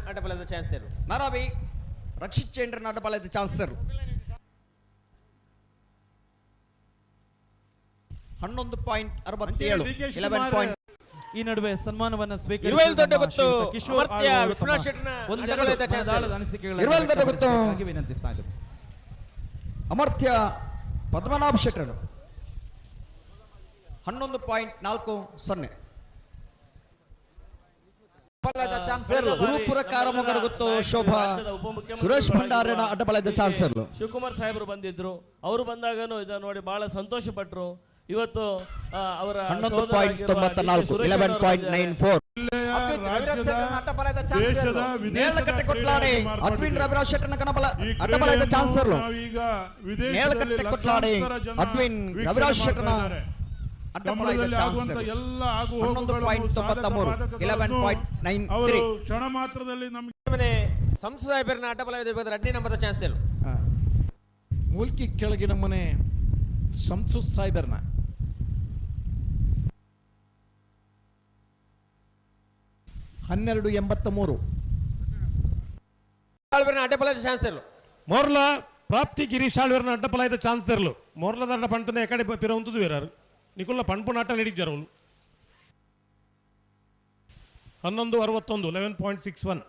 ಅಡ್ಡಬಲದ ಚಾನ್ಸರ್ ನರವಿ Rakshit ಚೇಂದ್ರನ ಅಡ್ಡಬಲದ ಚಾನ್ಸರ್ 11.67 11 point. ಈ ನಡುವೆ ಸನ್ಮಾನವನ್ನು ಸ್ವೀಕರಿಸಿದ ವಿನಂತಿಸ್ತಾ ಇದ್ದಾರೆ. ಅಮರ್ತ್ಯ ಪದ್ಮನಾಭ ಶೆಟ್ಟರ್ 11.40. ಗುರುಪುರ ಕಾರಮಗರ ಗೊತ್ತು ಶೋಭಾ ಸುರೇಶ್ ಭಂಡಾರನ ಅಡ್ಡಬಲದ ಚಾನ್ಸರ್. ಶಿವಕುಮಾರ್ ಸಾಹೇಬರು ಬಂದಿದ್ರು, ಅವರು ಬಂದಾಗನು ಇದನ್ನು ನೋಡಿ ಬಹಳ ಸಂತೋಷ ಪಟ್ರು. ಇವತ್ತು ಅವರ 11.94 11.94. ನೇಲಕಟ್ಟೆ ಕೊಟ್ಲಾಡಿ ಅದ್ವಿನ್ ರವಿರಾಜ್ ಶೆಟ್ಟರ್ನ ಅಡ್ಡಬಲದ ಚಾನ್ಸರ್. ನೇಲಕಟ್ಟೆ ಕೊಟ್ಲಾಡಿ ಅದ್ವಿನ್ ರವಿರಾಜ್ ಶೆಟ್ಟರ್ನ ಅಡ್ಡಬಲದ ಚಾನ್ಸರ್ 11.93 11.93. ಕ್ಷಣ ಮಾತ್ರದಲ್ಲಿ ನಮಗೆ ಸಂಸದ ಸಾಹೇಬರನ ಅಡ್ಡಬಲದ ವಿಭಾಗದ 2ನೇ ನಂಬರ್ ಚಾನ್ಸರ್. ಮೂಲ್ಕಿ ಕೆಳಗಿನ ಮನೆ ಸಂಸು ಸಾಹೇಬರ್ನ 12.83 ಅಡ್ಡಬಲದ ಚಾನ್ಸರ್. ಮೋರ್ಲ ಪ್ರಾಪ್ತಿ ಗಿರೀಶ್ ಆಳ್ವೇರ್ನ ಅಡ್ಡಪಲಾಯದ ಚಾನ್ಸ್ ಇರಲು ಮೋರ್ಲದ ಅಡ್ಡ ಪಂಟನೆ ಎಕಡೆ ಪಿರ ಹೊಂತದು ಬೇರಾರು ನಿಕುಲ್ಲ ಪಂಪು ಆಟ ನಡೀಜಾರ 11.61